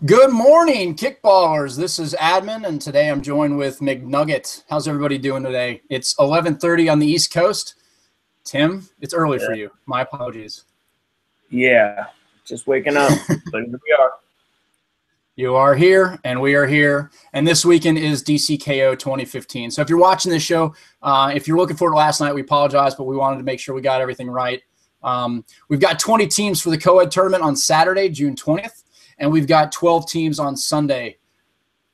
Good morning, kickballers. This is Admin, and today I'm joined with McNugget. How's everybody doing today? It's 11:30 on the East Coast. Tim, it's early for you. My apologies. Yeah, just waking up, but here we are. You are here, and we are here. And this weekend is DCKO 2015. So if you're watching this show, if you're looking for it last night, we apologize, but we wanted to make sure we got everything right. We've got 20 teams for the co-ed tournament on Saturday, June 20th. And we've got 12 teams on Sunday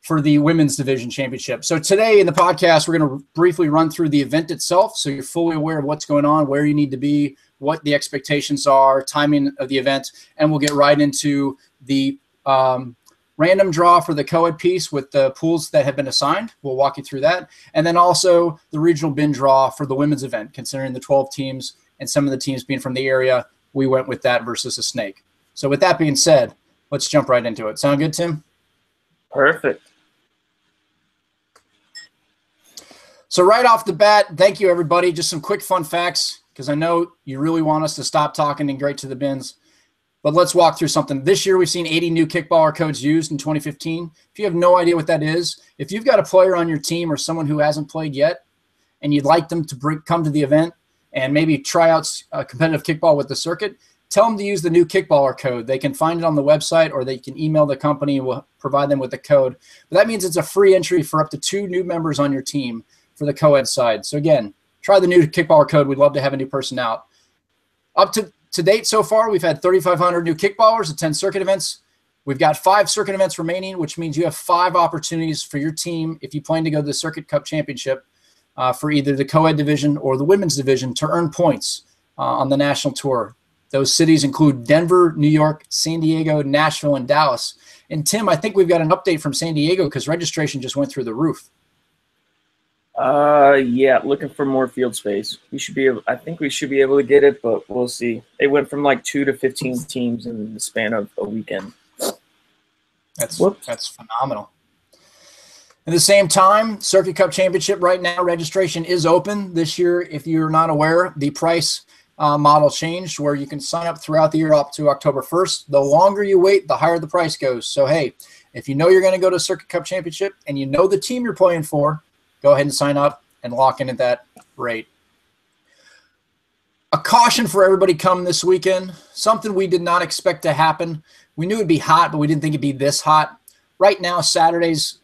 for the women's division championship. So today in the podcast, we're going to briefly run through the event itself so you're fully aware of what's going on, where you need to be, what the expectations are, timing of the event, and we'll get right into the random draw for the co-ed piece with the pools that have been assigned. We'll walk you through that. And then also the regional bin draw for the women's event, considering the 12 teams and some of the teams being from the area. We went with that versus a snake. So with that being said, let's jump right into it. Sound good, Tim? Perfect. So right off the bat, thank you, everybody. Just some quick fun facts, because I know you really want us to stop talking and get to the bins. But let's walk through something. This year, we've seen 80 new kickballer codes used in 2015. If you have no idea what that is, if you've got a player on your team or someone who hasn't played yet, and you'd like them to come to the event and maybe try out competitive kickball with the circuit, tell them to use the new kickballer code. They can find it on the website, or they can email the company and we'll provide them with the code. But that means it's a free entry for up to 2 new members on your team for the co-ed side. So again, try the new kickballer code. We'd love to have a new person out. Up to date so far, we've had 3,500 new kickballers attend circuit events. We've got 5 circuit events remaining, which means you have 5 opportunities for your team if you plan to go to the Circuit Cup Championship for either the co-ed division or the women's division to earn points on the national tour. Those cities include Denver, New York, San Diego, Nashville, and Dallas. And Tim, I think we've got an update from San Diego because registration just went through the roof. Yeah, looking for more field space. I think we should be able to get it, but we'll see. It went from like 2 to 15 teams in the span of a weekend. That's phenomenal. At the same time, Circuit Cup Championship right now, registration is open this year. If you're not aware, the price model changed where you can sign up throughout the year up to October 1st. The longer you wait, the higher the price goes. So, hey, if you know you're going to go to Circuit Cup Championship and you know the team you're playing for, go ahead and sign up and lock in at that rate. A caution for everybody come this weekend, something we did not expect to happen. We knew it'd be hot, but we didn't think it'd be this hot. Right now, Saturday's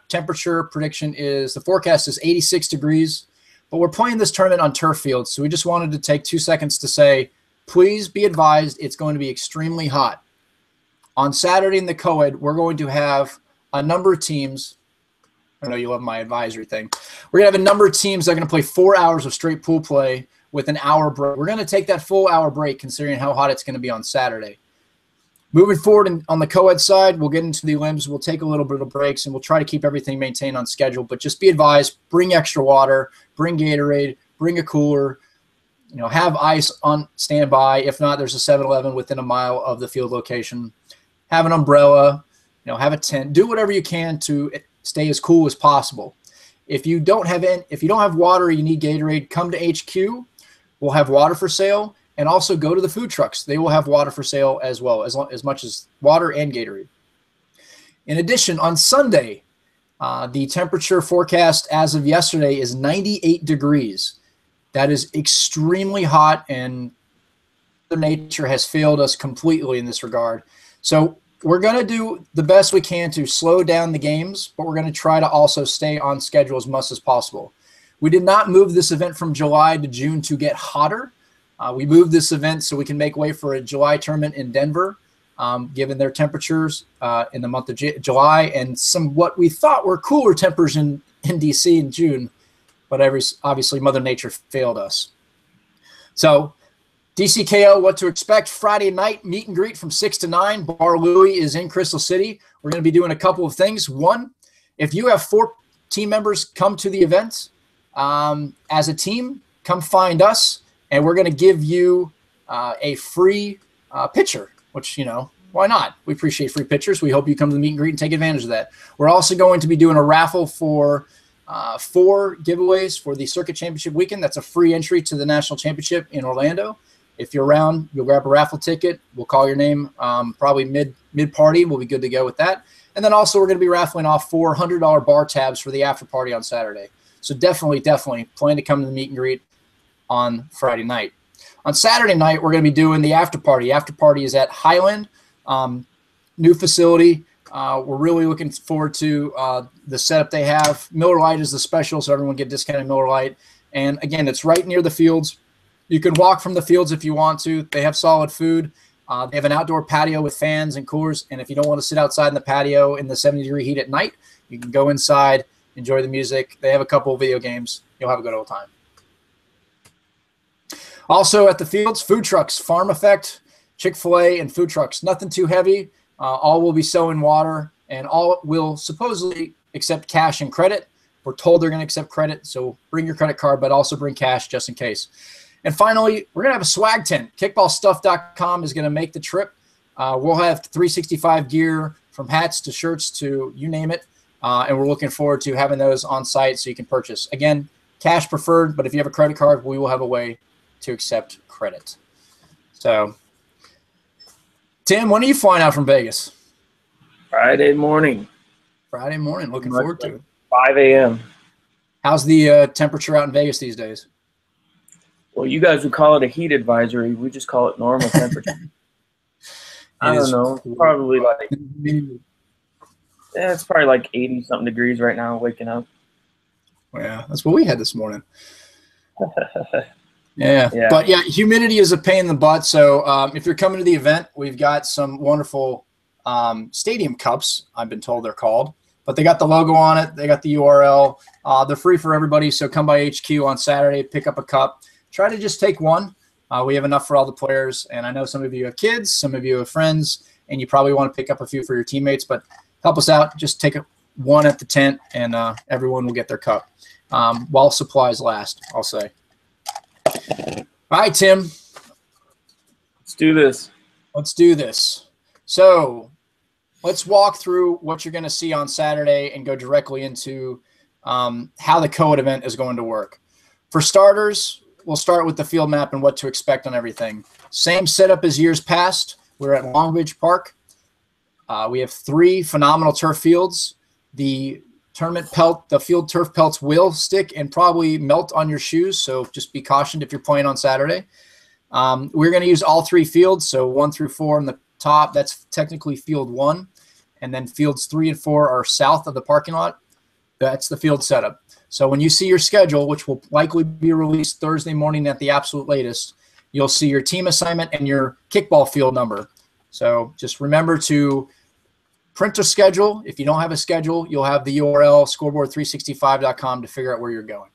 temperature prediction is, the forecast is 86 degrees. But we're playing this tournament on turf fields, so we just wanted to take 2 seconds to say, please be advised it's going to be extremely hot. On Saturday in the co-ed, we're going to have a number of teams. I know you love my advisory thing. We're going to have a number of teams that are going to play 4 hours of straight pool play with an hour break. We're going to take that full hour break considering how hot it's going to be on Saturday. Moving forward on the co-ed side, we'll get into the limbs. We'll take a little bit of breaks, and we'll try to keep everything maintained on schedule. But just be advised, bring extra water, bring Gatorade, bring a cooler, have ice on standby. If not, there's a 7-Eleven within a mile of the field location. Have an umbrella, have a tent. Do whatever you can to stay as cool as possible. If you don't have water, you need Gatorade, come to HQ. We'll have water for sale. And also go to the food trucks. They will have water for sale as well, as much as water and Gatorade. In addition, on Sunday, the temperature forecast as of yesterday is 98 degrees. That is extremely hot, and Mother Nature has failed us completely in this regard. So we're going to do the best we can to slow down the games, but we're going to try to also stay on schedule as much as possible. We did not move this event from July to June to get hotter. We moved this event so we can make way for a July tournament in Denver, given their temperatures in the month of July and some what we thought were cooler temperatures in D.C. in June. But obviously Mother Nature failed us. So DCKO, what to expect. Friday night, meet and greet from 6 to 9. Bar Louie is in Crystal City. We're going to be doing a couple of things. One, if you have 4 team members come to the event as a team, come find us. And we're going to give you a free pitcher, which, why not? We appreciate free pitchers. We hope you come to the meet and greet and take advantage of that. We're also going to be doing a raffle for 4 giveaways for the Circuit Championship weekend. That's a free entry to the National Championship in Orlando. If you're around, you'll grab a raffle ticket. We'll call your name probably mid-party. We'll be good to go with that. And then also we're going to be raffling off 4 $100 bar tabs for the after party on Saturday. So definitely plan to come to the meet and greet on Friday night. On Saturday night, we're going to be doing the after party. After party is at Highland, new facility. We're really looking forward to the setup they have. Miller Lite is the special, so everyone get discounted Miller Lite. And again, it's right near the fields. You can walk from the fields if you want to. They have solid food. They have an outdoor patio with fans and coolers. And if you don't want to sit outside in the patio in the 70-degree heat at night, you can go inside, enjoy the music. They have a couple of video games. You'll have a good old time. Also at the fields, food trucks, Farm Effect, Chick-fil-A, and food trucks. Nothing too heavy. All will be selling water, and all will supposedly accept cash and credit. We're told they're going to accept credit, so bring your credit card, but also bring cash just in case. And finally, we're going to have a swag tent. Kickballstuff.com is going to make the trip. We'll have 365 gear from hats to shirts to you name it, and we're looking forward to having those on site so you can purchase. Again, cash preferred, but if you have a credit card, we will have a way to accept credit. So, Tim, when are you flying out from Vegas? Friday morning. Friday morning. Looking forward to it. 5 a.m. How's the temperature out in Vegas these days? Well, you guys would call it a heat advisory. We just call it normal temperature. I don't know. Probably like, it's probably like 80-something degrees right now waking up. Yeah, that's what we had this morning. Yeah. But yeah, humidity is a pain in the butt. So if you're coming to the event, we've got some wonderful stadium cups, I've been told they're called. But they got the logo on it. They got the URL. They're free for everybody. So come by HQ on Saturday, pick up a cup. Try to just take one. We have enough for all the players. And I know some of you have kids, some of you have friends, and you probably want to pick up a few for your teammates. But help us out. Just take one at the tent, and everyone will get their cup while supplies last, I'll say. All right, Tim. Let's do this. Let's do this. So let's walk through what you're going to see on Saturday and go directly into how the co-ed event is going to work. For starters, we'll start with the field map and what to expect on everything. Same setup as years past. We're at Long Beach Park. We have 3 phenomenal turf fields. The field turf pelts will stick and probably melt on your shoes, so just be cautioned if you're playing on Saturday. We're going to use all 3 fields, so 1 through 4 on the top. That's technically field 1, and then fields 3 and 4 are south of the parking lot. That's the field setup. So when you see your schedule, which will likely be released Thursday morning at the absolute latest, you'll see your team assignment and your kickball field number. So just remember to print a schedule. If you don't have a schedule, you'll have the URL scoreboard365.com to figure out where you're going.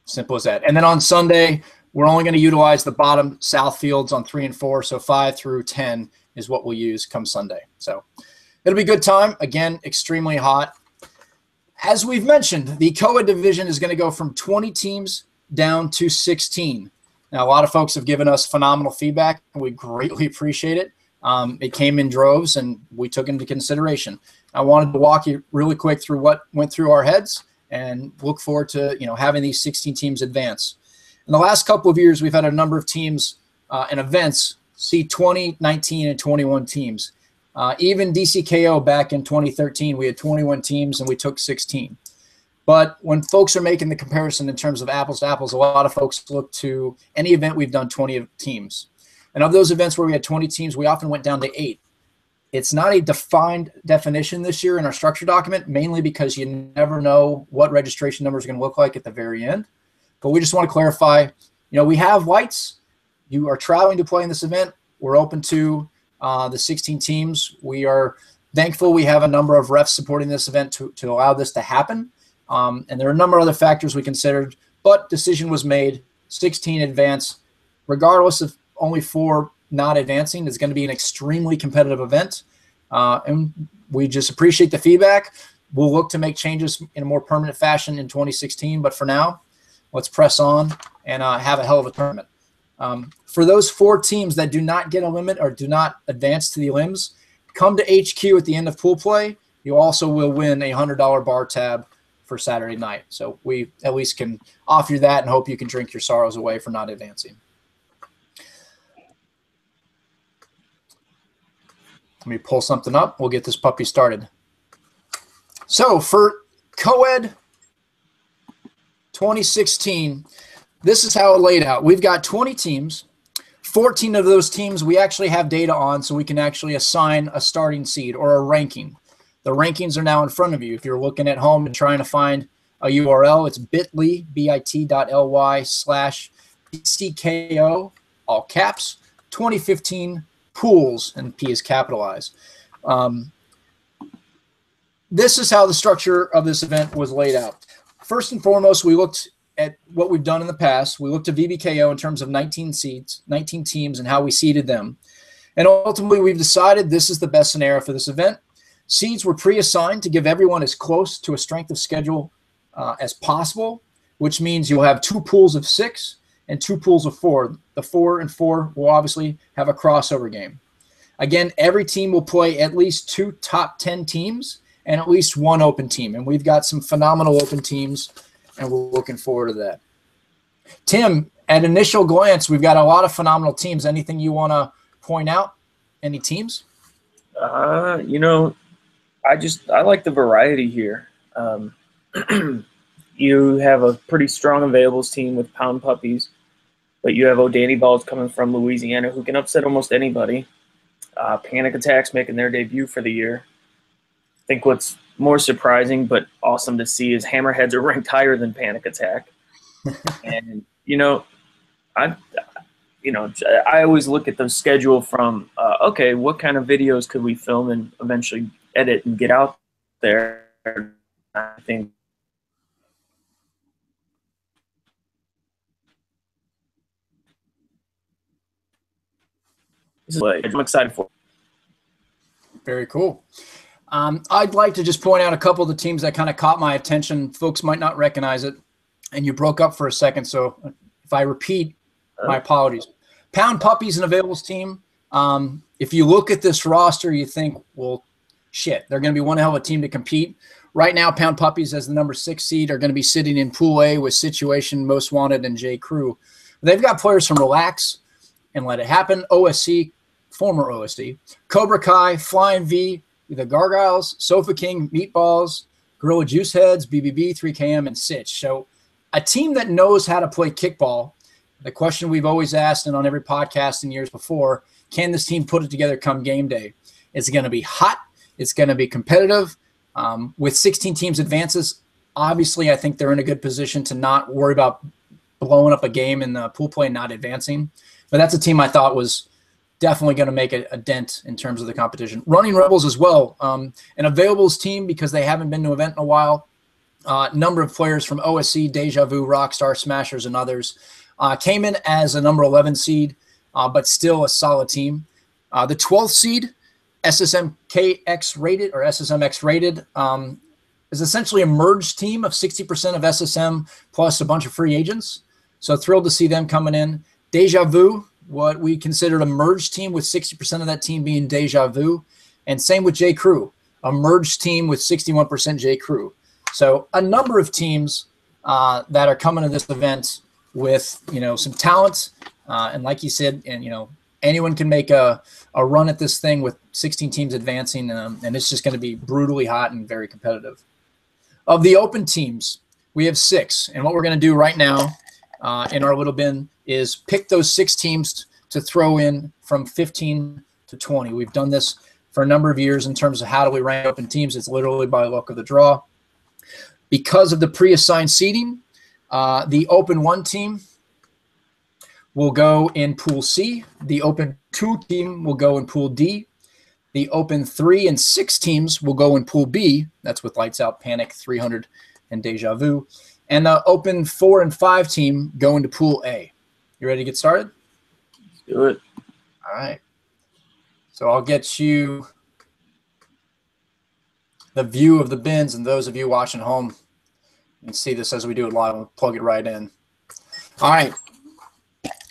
Simple as that. And then on Sunday, we're only going to utilize the bottom south fields on 3 and 4. So 5 through 10 is what we'll use come Sunday. So it'll be a good time. Again, extremely hot. As we've mentioned, the co-ed division is going to go from 20 teams down to 16. Now, a lot of folks have given us phenomenal feedback, and we greatly appreciate it. It came in droves, and we took into consideration. I wanted to walk you really quick through what went through our heads and look forward to having these 16 teams advance. In the last couple of years, we've had a number of teams and events see 20, 19, and 21 teams. Even DCKO back in 2013, we had 21 teams, and we took 16. But when folks are making the comparison in terms of apples to apples, a lot of folks look to any event we've done 20 teams. And of those events where we had 20 teams, we often went down to 8. It's not a defined definition this year in our structure document, mainly because you never know what registration number is going to look like at the very end. But we just want to clarify, we have lights. You are traveling to play in this event. We're open to the 16 teams. We are thankful we have a number of refs supporting this event to allow this to happen. And there are a number of other factors we considered, but decision was made, 16 advance. Regardless of only 4 not advancing, it's going to be an extremely competitive event. And we just appreciate the feedback. We'll look to make changes in a more permanent fashion in 2016. But for now, let's press on and have a hell of a tournament. For those 4 teams that do not get a limit or do not advance to the limbs, come to HQ at the end of pool play. You also will win a $100 bar tab for Saturday night. So we at least can offer you that and hope you can drink your sorrows away for not advancing. Let me pull something up. We'll get this puppy started. So for co-ed 2016, this is how it laid out. We've got 20 teams. 14 of those teams we actually have data on, so we can actually assign a starting seed or a ranking. The rankings are now in front of you. If you're looking at home and trying to find a URL, it's bit.ly, bit.ly/PCKO, all caps, 2015 pools, and P is capitalized. This is how the structure of this event was laid out. First and foremost, we looked at what we've done in the past. We looked at VBKO in terms of 19 seeds, 19 teams, and how we seeded them. And ultimately, we've decided this is the best scenario for this event. Seeds were pre-assigned to give everyone as close to a strength of schedule as possible, which means you'll have 2 pools of 6 and 2 pools of 4. The 4 and 4 will obviously have a crossover game. Again, every team will play at least 2 top 10 teams and at least 1 open team. And we've got some phenomenal open teams, and we're looking forward to that. Tim, at initial glance, we've got a lot of phenomenal teams. Anything you want to point out? Any teams? You know, I like the variety here. You have a pretty strong availables team with Pound Puppies, but you have O'Danny Balls coming from Louisiana who can upset almost anybody. Panic Attacks making their debut for the year. I think what's more surprising but awesome to see is Hammerheads are ranked higher than Panic Attack. And, I always look at the schedule from, okay, what kind of videos could we film and eventually edit and get out there? I think this is what I'm excited for. Very cool. I'd like to just point out a couple of the teams that kind of caught my attention. Folks might not recognize it, and you broke up for a second, so if I repeat, my apologies. Pound Puppies and Availables team. If you look at this roster, you think, well, shit, they're going to be one hell of a team to compete. Right now, Pound Puppies as the number 6 seed are going to be sitting in Pool A with Situation, Most Wanted, and J. Crew. They've got players from Relax and Let It Happen, OSC, former OSD, Cobra Kai, Flying V, the Gargoyles, Sofa King, Meatballs, Gorilla Juice Heads, BBB, 3KM, and Sitch. So a team that knows how to play kickball. The question we've always asked and on every podcast in years before, can this team put it together come game day? It's going to be hot. It's going to be competitive. With 16 teams advances, obviously I think they're in a good position to not worry about blowing up a game in the pool play and not advancing. But that's a team I thought was definitely going to make a dent in terms of the competition. Running Rebels as well. An Availables team because they haven't been to an event in a while. Number of players from OSC, Deja Vu, Rockstar, Smashers, and others. Came in as a number 11 seed, but still a solid team. The 12th seed, SSMKX rated or SSMX rated, is essentially a merged team of 60% of SSM plus a bunch of free agents. So thrilled to see them coming in. Deja Vu, what we considered a merged team with 60% of that team being Deja Vu. And same with J. Crew, a merged team with 61% J. Crew. So a number of teams that are coming to this event with, some talent. And like you said, and, anyone can make a run at this thing with 16 teams advancing, and it's just going to be brutally hot and very competitive. Of the open teams, we have 6. And what we're going to do right now in our little bin is pick those 6 teams to throw in from 15 to 20. We've done this for a number of years in terms of how do we rank open teams. It's literally by luck of the draw. Because of the pre-assigned seeding, the Open 1 team will go in Pool C. The Open 2 team will go in Pool D. The Open 3 and 6 teams will go in Pool B. That's with Lights Out, Panic, 300, and Deja Vu. And the Open 4 and 5 team go into Pool A. You ready to get started? Let's do it. All right. So I'll get you the view of the bins, and those of you watching home can see this as we do it live. We'll plug it right in. All right.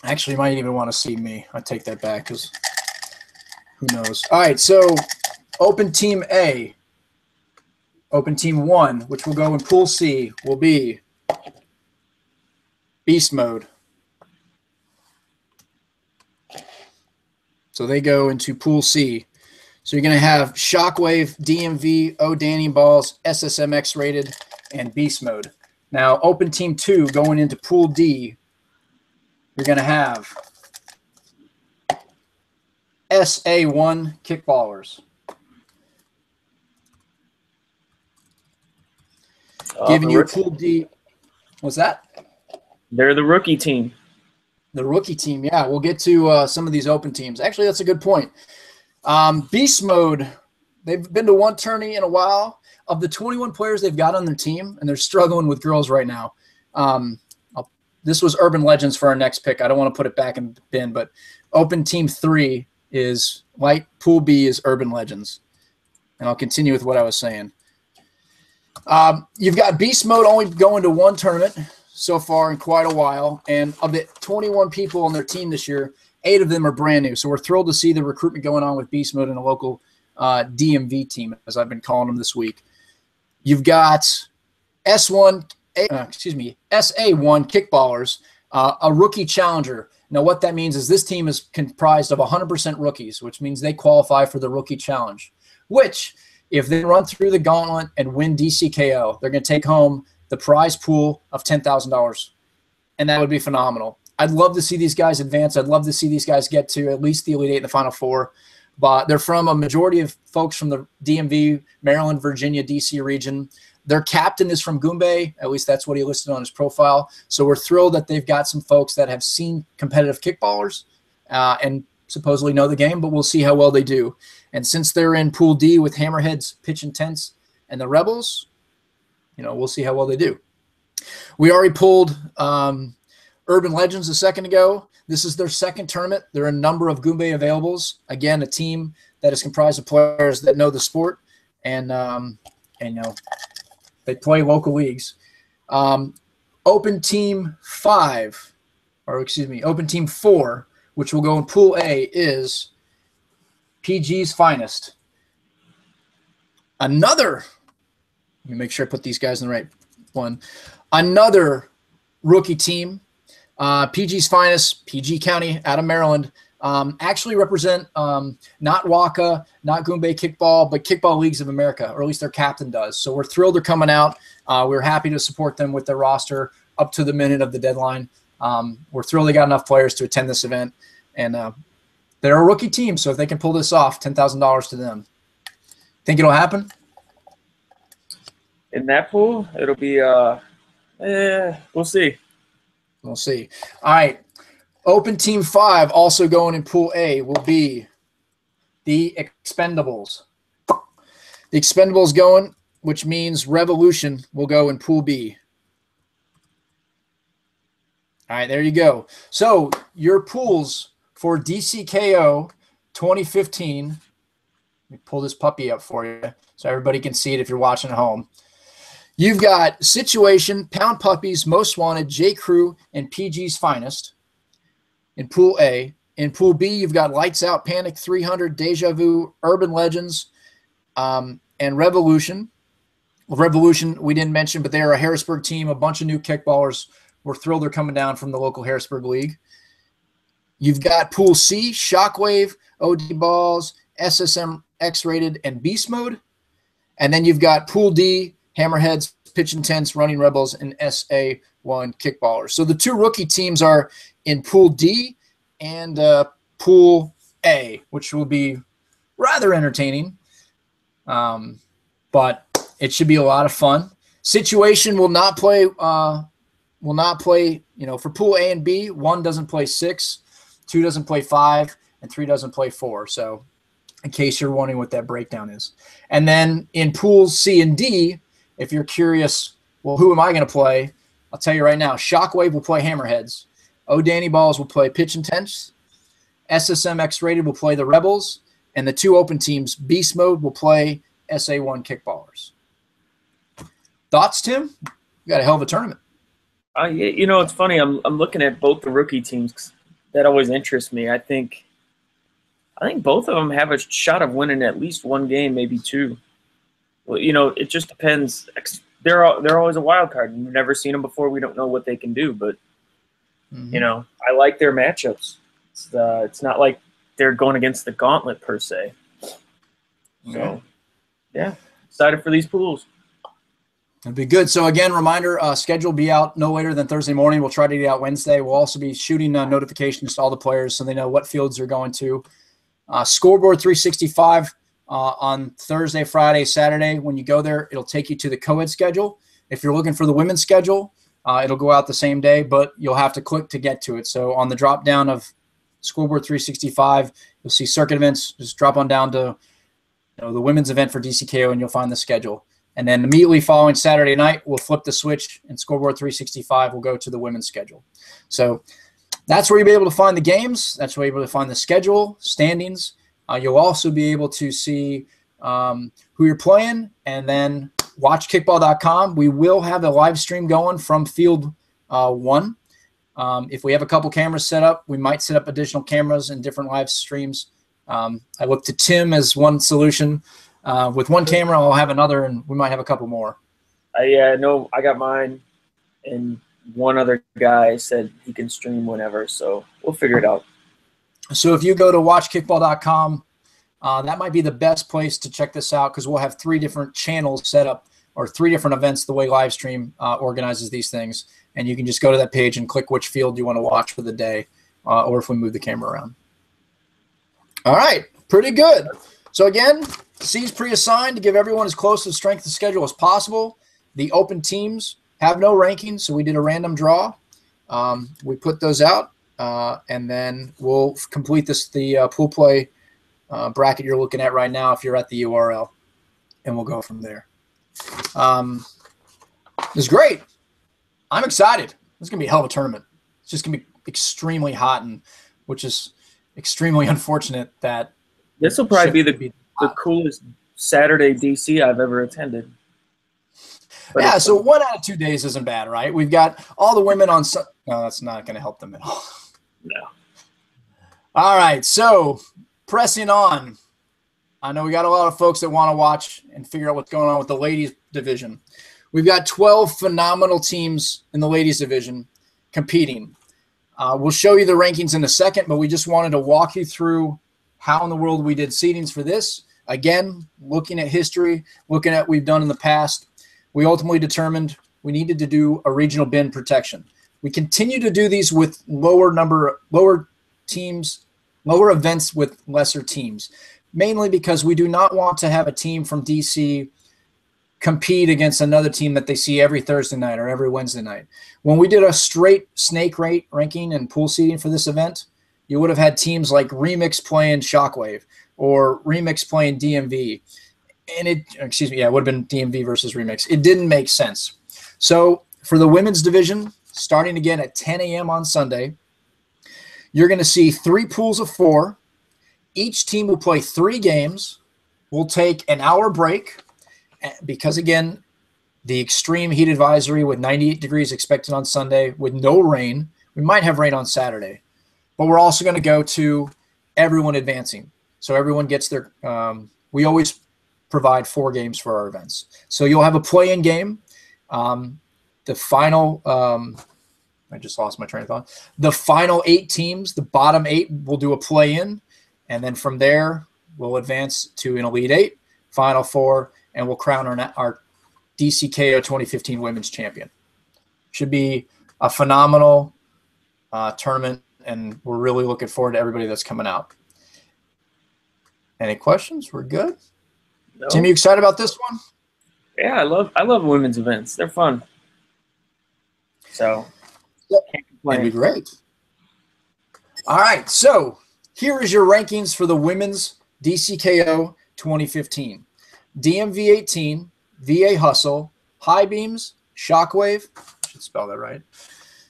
Actually, you might even want to see me. I take that back because who knows. All right, so Open Team A. Open Team 1, which will go in Pool C, will be Beast Mode. So they go into Pool C. So you're going to have Shockwave, DMV, O'Danny Balls, SSMX rated, and Beast Mode. Now, Open Team 2 going into Pool D, you're going to have SA1 Kickballers. Giving you Pool D. What's that? They're the rookie team. The rookie team, yeah. We'll get to some of these open teams. Actually, that's a good point. Beast Mode, they've been to one tourney in a while. Of the 21 players they've got on their team, and they're struggling with girls right now. This was Urban Legends for our next pick. I don't want to put it back in the bin, but Open Team 3 is White. Pool B is Urban Legends. And I'll continue with what I was saying. You've got Beast Mode only going to one tournament so far in quite a while. And of the 21 people on their team this year, 8 of them are brand new. So we're thrilled to see the recruitment going on with Beast Mode and a local DMV team, as I've been calling them this week. You've got SA1 Kickballers, a rookie challenger. Now, what that means is this team is comprised of 100% rookies, which means they qualify for the rookie challenge, which if they run through the gauntlet and win DCKO, they're going to take home the prize pool of $10,000, and that would be phenomenal. I'd love to see these guys advance. I'd love to see these guys get to at least the Elite Eight and the Final Four. But they're from a majority of folks from the DMV, Maryland, Virginia, D.C. region. Their captain is from Goombay. At least that's what he listed on his profile. So we're thrilled that they've got some folks that have seen competitive kickballers and supposedly know the game, but we'll see how well they do. And since they're in Pool D with Hammerheads, Pitch Intense, and the Rebels, we'll see how well they do. We already pulled Urban Legends a second ago. This is their second tournament. There are a number of Goombay availables. Again, a team that is comprised of players that know the sport and they play local leagues. Open Team 4, which will go in Pool A, is PG's Finest. Let me make sure I put these guys in the right one. Another rookie team. PG's Finest, PG County out of Maryland, actually represent not WACA, not Goombay Kickball, but Kickball Leagues of America, or at least their captain does. So we're thrilled they're coming out. We're happy to support them with their roster up to the minute of the deadline. We're thrilled they got enough players to attend this event. And they're a rookie team, so if they can pull this off, $10,000 to them. Think it'll happen? In that pool, it'll be we'll see. We'll see. All right. Open Team 5, also going in Pool A, will be the Expendables. The Expendables going, which means Revolution will go in Pool B. All right, there you go. So your pools for DCKO 2015, let me pull this puppy up for you so everybody can see it if you're watching at home. You've got Situation, Pound Puppies, Most Wanted, J. Crew, and PG's Finest in Pool A. In Pool B, you've got Lights Out, Panic 300, Deja Vu, Urban Legends, and Revolution. Well, Revolution we didn't mention, but they are a Harrisburg team, a bunch of new kickballers. We're thrilled they're coming down from the local Harrisburg League. You've got Pool C, Shockwave, OD Balls, SSM X-Rated, and Beast Mode. And then you've got Pool D, Hammerheads, Pitch Intense, Running Rebels, and SA1 Kickballers. So the two rookie teams are in Pool D and Pool A, which will be rather entertaining. But it should be a lot of fun. Situation will not play for Pool A and B. 1 doesn't play 6, 2 doesn't play 5, and 3 doesn't play 4. So in case you're wondering what that breakdown is. And then in Pools C and D, if you're curious, well, who am I going to play? I'll tell you right now. Shockwave will play Hammerheads. O'Danny Balls will play Pitch Intense. SSM X-Rated will play the Rebels. And the two open teams, Beast Mode will play SA1 Kickballers. Thoughts, Tim? You got a hell of a tournament. It's funny. I'm looking at both the rookie teams. That always interests me. I think both of them have a shot of winning at least one game, maybe two. Well, it just depends. They're always a wild card. We've never seen them before. We don't know what they can do, but I like their matchups. It's not like they're going against the gauntlet per se. So, yeah, excited for these pools. It'd be good. So again, reminder, schedule will be out no later than Thursday morning. We'll try to get out Wednesday. We'll also be shooting notifications to all the players so they know what fields they're going to. Scoreboard 365 on Thursday, Friday, Saturday. When you go there, it'll take you to the co-ed schedule. If you're looking for the women's schedule, it'll go out the same day, but you'll have to click to get to it. So on the drop down of Scoreboard 365, you'll see circuit events. Just drop on down to the women's event for DCKO, and you'll find the schedule. And then immediately following Saturday night, we'll flip the switch, and Scoreboard 365 will go to the women's schedule. So that's where you'll be able to find the games. That's where you'll be able to find the schedule, standings. You'll also be able to see who you're playing, and then watch kickball.com. We will have a live stream going from Field 1. If we have a couple cameras set up, we might set up additional cameras and different live streams. I look to Tim as one solution. With one camera, I'll have another, and we might have a couple more. No, I got mine, and one other guy said he can stream whenever, so we'll figure it out. So if you go to watchkickball.com, that might be the best place to check this out, because we'll have 3 different channels set up, or 3 different events the way Livestream organizes these things. And you can just go to that page and click which field you want to watch for the day, or if we move the camera around. All right, pretty good. So again, C's pre-assigned to give everyone as close to the strength of schedule as possible. The open teams have no rankings, so we did a random draw. We put those out, and then we'll complete the pool play bracket you're looking at right now if you're at the URL, and we'll go from there. It's great. I'm excited. It's going to be a hell of a tournament. It's just going to be extremely hot, and which is extremely unfortunate that this will probably be the coolest Saturday DC I've ever attended. But yeah, so 1 out of 2 days isn't bad, right? We've got all the women on – no, that's not going to help them at all. No. All right, so pressing on. I know we got a lot of folks that want to watch and figure out what's going on with the ladies division. We've got 12 phenomenal teams in the ladies division competing. We'll show you the rankings in a second, but we just wanted to walk you through how in the world we did seedings for this. Again, looking at history, looking at what we've done in the past, we ultimately determined we needed to do a regional bin protection. We continue to do these with lower events with lesser teams, mainly because we do not want to have a team from DC compete against another team that they see every Thursday night or every Wednesday night. When we did a straight snake rate ranking and pool seeding for this event, you would have had teams like Remix playing Shockwave or Remix playing DMV. And it would have been DMV versus Remix. It didn't make sense. So for the women's division, starting again at 10 a.m. on Sunday, you're going to see 3 pools of 4. Each team will play 3 games. We'll take an hour break because, again, the extreme heat advisory with 98 degrees expected on Sunday with no rain. We might have rain on Saturday. But we're also going to go to everyone advancing. So everyone gets their we always provide 4 games for our events. So you'll have a play-in game. The final I just lost my train of thought. The final 8 teams, the bottom 8, will do a play-in. And then from there, we'll advance to an Elite 8, Final 4, and we'll crown our DCKO 2015 Women's Champion. Should be a phenomenal tournament, and we're really looking forward to everybody that's coming out. Any questions? We're good? No. Tim, you excited about this one? Yeah, I love women's events. They're fun. So, can't complain. It'd be great. All right, so here is your rankings for the women's DCKO 2015. DMV 18, VA Hustle, High Beams, Shockwave, I should spell that right,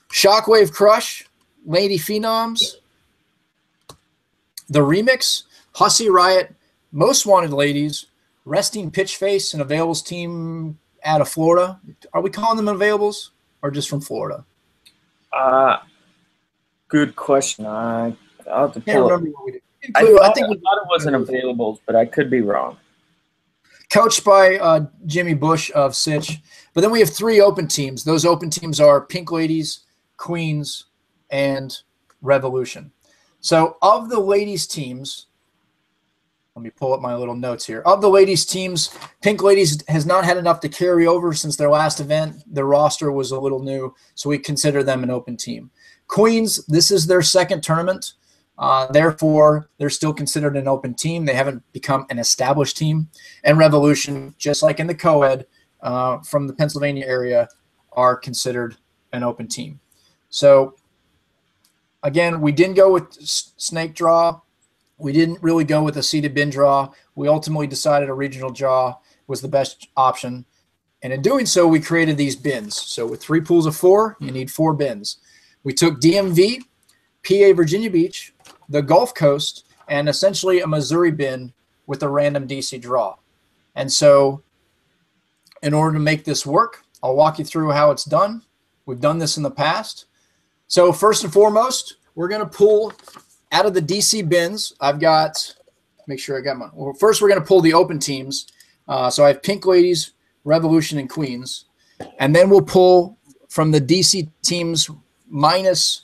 Shockwave Crush, Lady Phenoms, The Remix, Hussy Riot, Most Wanted Ladies, Resting Pitch Face, an availables team out of Florida. Are we calling them availables or just from Florida? Good question. I'll have to pull up. What we did. I thought it wasn't availables, but I could be wrong. coached by Jimmy Bush of Sitch. But then we have 3 open teams. Those open teams are Pink Ladies, Queens, and Revolution. So of the ladies teams, let me pull up my little notes here. Of the ladies teams, Pink Ladies has not had enough to carry over since their last event. Their roster was a little new, so we consider them an open team. Queens, this is their second tournament. Therefore, they're still considered an open team. They haven't become an established team. And Revolution, just like in the co-ed from the Pennsylvania area, are considered an open team. So, again, we didn't go with snake draw. We didn't really go with a seeded bin draw. We ultimately decided a regional draw was the best option. And in doing so, we created these bins. So with 3 pools of 4, you need 4 bins. We took DMV, PA Virginia Beach, the Gulf Coast, and essentially a Missouri bin with a random DC draw. And so in order to make this work, I'll walk you through how it's done. We've done this in the past. So first and foremost, we're going to pull out of the DC bins. I've got, make sure I got my, well, first we're going to pull the open teams. So I have Pink Ladies, Revolution, and Queens. And then we'll pull from the DC teams minus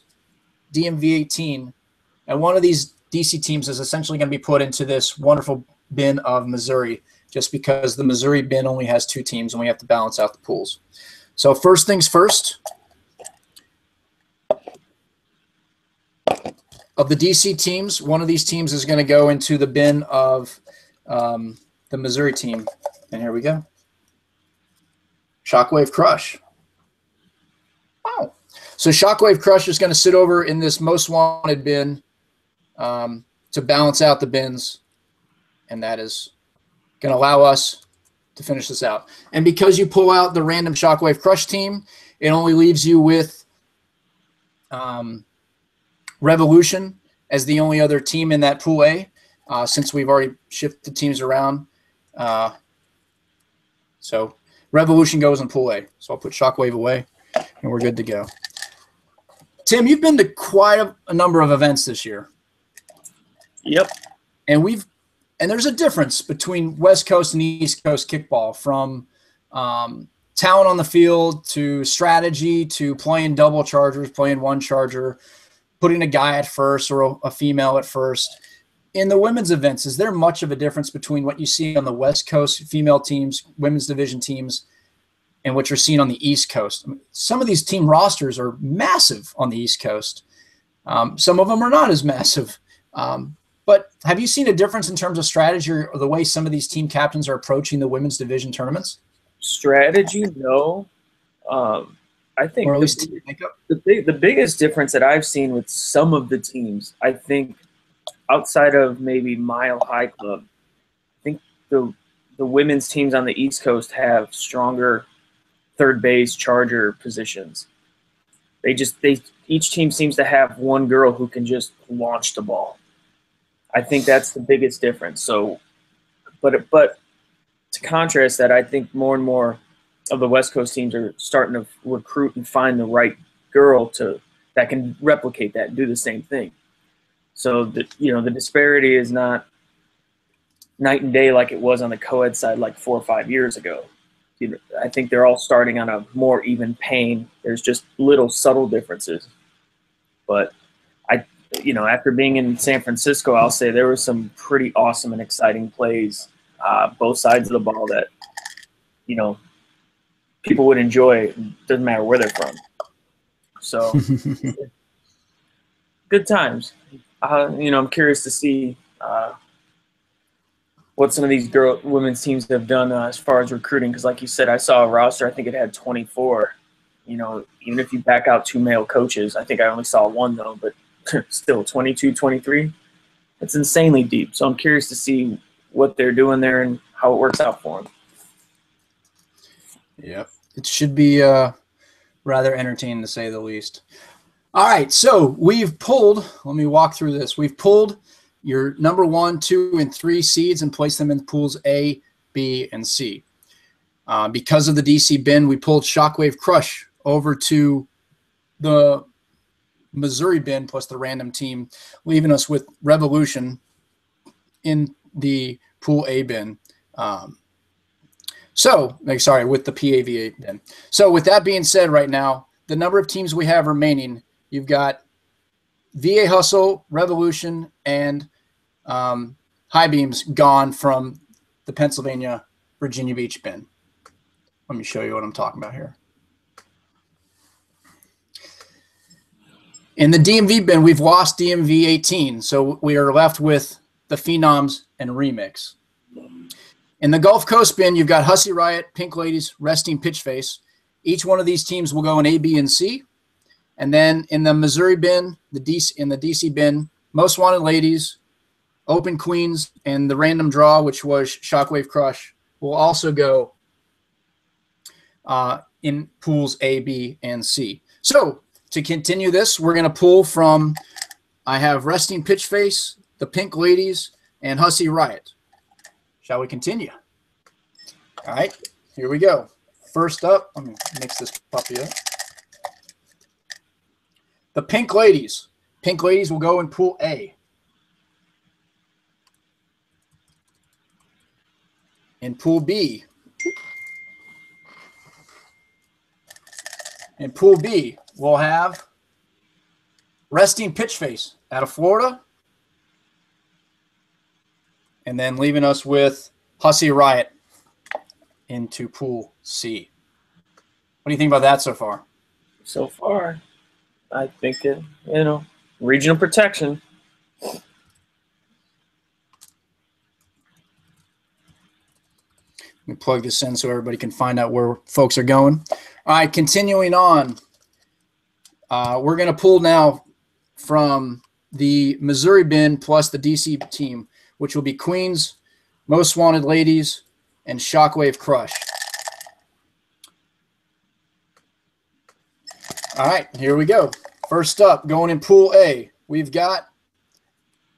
DMV 18. And one of these DC teams is essentially going to be put into this wonderful bin of Missouri, just because the Missouri bin only has 2 teams and we have to balance out the pools. So first things first, of the DC teams, one of these teams is going to go into the bin of the Missouri team. And here we go. Shockwave Crush. Wow. So Shockwave Crush is going to sit over in this most wanted bin to balance out the bins. And that is going to allow us to finish this out. And because you pull out the random Shockwave Crush team, it only leaves you with Revolution as the only other team in that pool A, since we've already shifted teams around. So Revolution goes in pool A. So I'll put Shockwave away, and we're good to go. Tim, you've been to quite a number of events this year. Yep. And there's a difference between West Coast and East Coast kickball, from talent on the field to strategy to playing double chargers, playing one charger, putting a guy at first or a female at first. In the women's events, is there much of a difference between what you see on the West Coast female teams, women's division teams, and what you're seeing on the East Coast? I mean, some of these team rosters are massive on the East Coast. Some of them are not as massive. But have you seen a difference in terms of strategy or the way some of these team captains are approaching the women's division tournaments? Strategy, no. I think or at least the biggest difference that I've seen with some of the teams, I think outside of maybe Mile High Club, I think the women's teams on the East Coast have stronger third base charger positions. Each team seems to have one girl who can just launch the ball. I think that's the biggest difference. So, but to contrast that, I think more and more of the West Coast teams are starting to recruit and find the right girl that can replicate that and do the same thing. So the disparity is not night and day like it was on the co-ed side like 4 or 5 years ago. I think they're all starting on a more even plane. There's just little subtle differences. But after being in San Francisco, I'll say there were some pretty awesome and exciting plays, both sides of the ball that, people would enjoy. Doesn't matter where they're from. So good times. I'm curious to see what some of these women's teams have done as far as recruiting. Because like you said, I saw a roster. I think it had 24. Even if you back out 2 male coaches, I think I only saw 1 though, but still 22, 23. It's insanely deep. So I'm curious to see what they're doing there and how it works out for them. Yep. It should be rather entertaining to say the least. All right. So we've pulled, let me walk through this. We've pulled your number 1, 2, and 3 seeds and placed them in pools A, B, and C. Because of the DC bin, we pulled Shockwave Crush over to the Missouri bin plus the random team, leaving us with Revolution in the pool A bin. So, sorry, with the PAVA then. So with that being said, right now, the number of teams we have remaining, you've got VA Hustle, Revolution, and High Beams gone from the Pennsylvania Virginia Beach bin. Let me show you what I'm talking about here. In the DMV bin, we've lost DMV 18, so we are left with the Phenoms and Remix. In the Gulf Coast bin, you've got Hussy Riot, Pink Ladies, Resting Pitchface. Each one of these teams will go in A, B, and C. And then in the Missouri bin, in the DC bin, Most Wanted Ladies, Open Queens, and the random draw, which was Shockwave Crush, will also go in pools A, B, and C. So to continue this, we're going to pull from, I have Resting Pitchface, the Pink Ladies, and Hussy Riot. Shall we continue? All right, here we go. First up, let me mix this puppy up. The Pink Ladies. Pink Ladies will go in pool A. In pool B. In pool B, we'll have Resting Pitchface out of Florida. And then leaving us with Hussy Riot into pool C. What do you think about that so far? So far, I think regional protection. Let me plug this in so everybody can find out where folks are going. All right, continuing on. We're going to pull now from the Missouri bin plus the DC team, which will be Queens, Most Wanted Ladies, and Shockwave Crush. All right, here we go. First up, going in pool A, we've got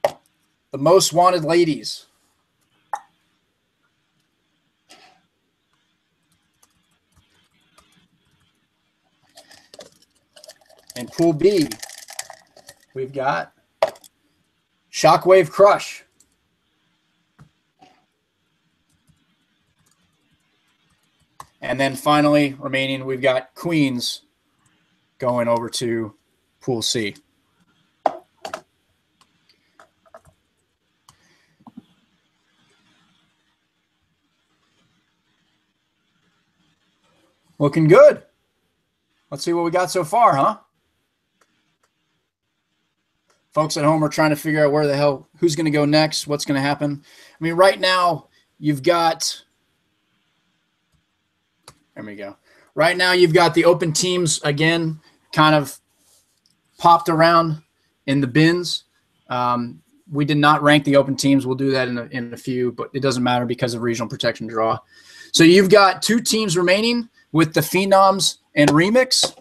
the Most Wanted Ladies. In pool B, we've got Shockwave Crush. And then finally, remaining, we've got Queens going over to pool C. Looking good. Let's see what we got so far, huh? Folks at home are trying to figure out where the hell, who's going to go next, what's going to happen. I mean, right now, you've got, there we go. Right now, you've got the open teams, again, kind of popped around in the bins. We did not rank the open teams. We'll do that in a few, but it doesn't matter because of regional protection draw. So you've got two teams remaining with the Phenoms and Remix.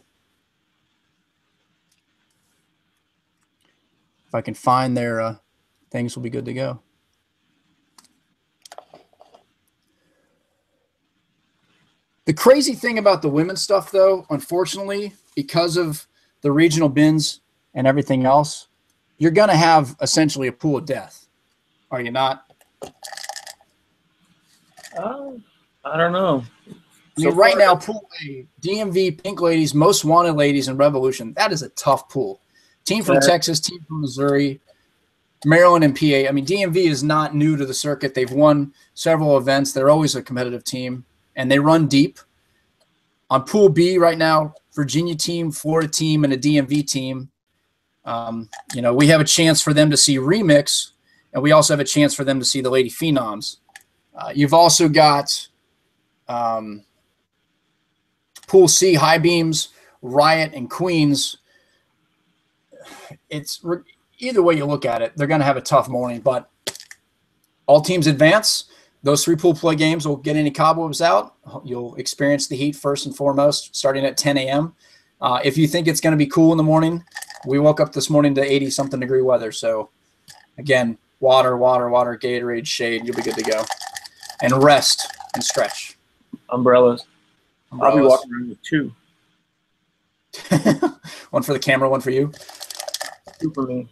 If I can find their things, will be good to go. The crazy thing about the women's stuff, though, unfortunately, because of the regional bins and everything else, you're going to have essentially a pool of death. Are you not? I don't know. So right now, pool A, DMV, Pink Ladies, Most Wanted Ladies, and Revolution. That is a tough pool. Team from Texas, team from Missouri, Maryland, and PA. I mean, DMV is not new to the circuit. They've won several events. They're always a competitive team, and they run deep. On pool B right now, Virginia team, Florida team, and a DMV team. You know, we have a chance for them to see Remix, and we also have a chance for them to see the Lady Phenoms. You've also got pool C, High Beams, Riot, and Queens. It's either way you look at it, they're going to have a tough morning, but all teams advance. Those three pool play games will get any cobwebs out. You'll experience the heat first and foremost, starting at 10 a.m. If you think it's going to be cool in the morning, we woke up this morning to 80-something degree weather. So, again, water, Gatorade, shade, you'll be good to go. And rest and stretch. Umbrellas. I'll be walking around with two. One for the camera, one for you. Two for me.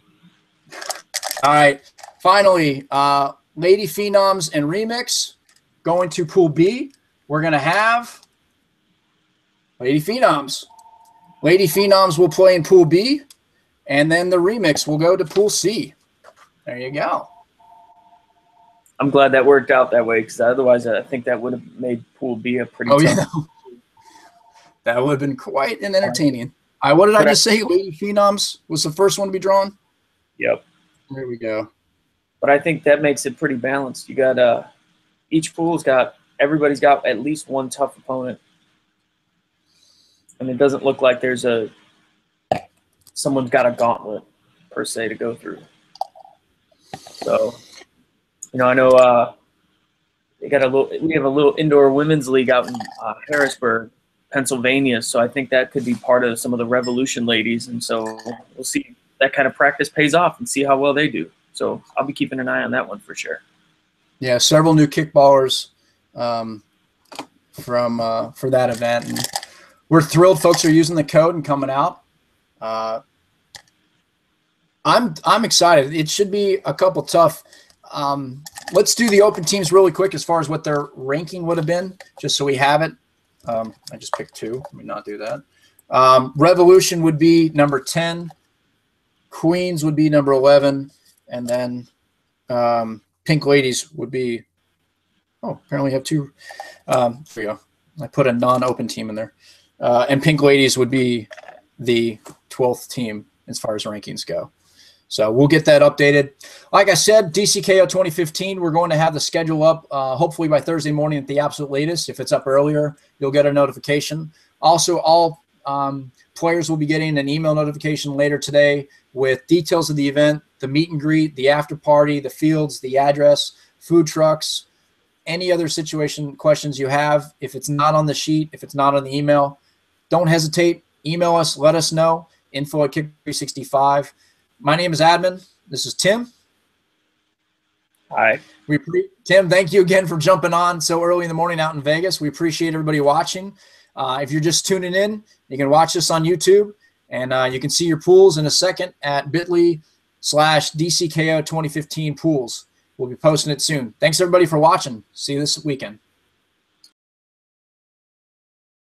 All right. Finally, Lady Phenoms and Remix going to pool B. we're going to have Lady Phenoms. Lady Phenoms will play in Pool B, and then the remix will go to Pool C. There you go. I'm glad that worked out that way, because otherwise I think that would have made Pool B a pretty tough. Yeah. That would have been quite an entertaining. What did I just say? Lady Phenoms was the first one to be drawn? Yep. There we go. But I think that makes it pretty balanced. You got each pool's got everybody's got at least one tough opponent. And it doesn't look like there's someone's got a gauntlet per se to go through. So, I know we have a little indoor women's league out in Harrisburg, Pennsylvania. So I think that could be part of some of the Revolution ladies. And so we'll see if that kind of practice pays off and see how well they do. So I'll be keeping an eye on that one for sure. Yeah, several new kickballers for that event. And we're thrilled folks are using the code and coming out. I'm excited. It should be a couple tough. Let's do the open teams really quick as far as what their ranking would have been, just so we have it. I just picked 2. Let me not do that. Revolution would be number 10. Queens would be number 11. And then Pink Ladies would be – apparently have 2. There we go. I put a non-open team in there. And Pink Ladies would be the 12th team as far as rankings go. So we'll get that updated. Like I said, DCKO 2015, we're going to have the schedule up hopefully by Thursday morning at the absolute latest. If it's up earlier, you'll get a notification. Also, all players will be getting an email notification later today with details of the event, the meet and greet, the after party, the fields, the address, food trucks, any other situation questions you have. If it's not on the sheet, if it's not on the email, don't hesitate. Email us. Let us know. info@kick365. My name is Admin. This is Tim. Hi. Tim, thank you again for jumping on so early in the morning out in Vegas. We appreciate everybody watching. If you're just tuning in, you can watch this on YouTube, and you can see your pools in a second at bit.ly/DCKO 2015 pools. We'll be posting it soon. Thanks, everybody, for watching. See you this weekend.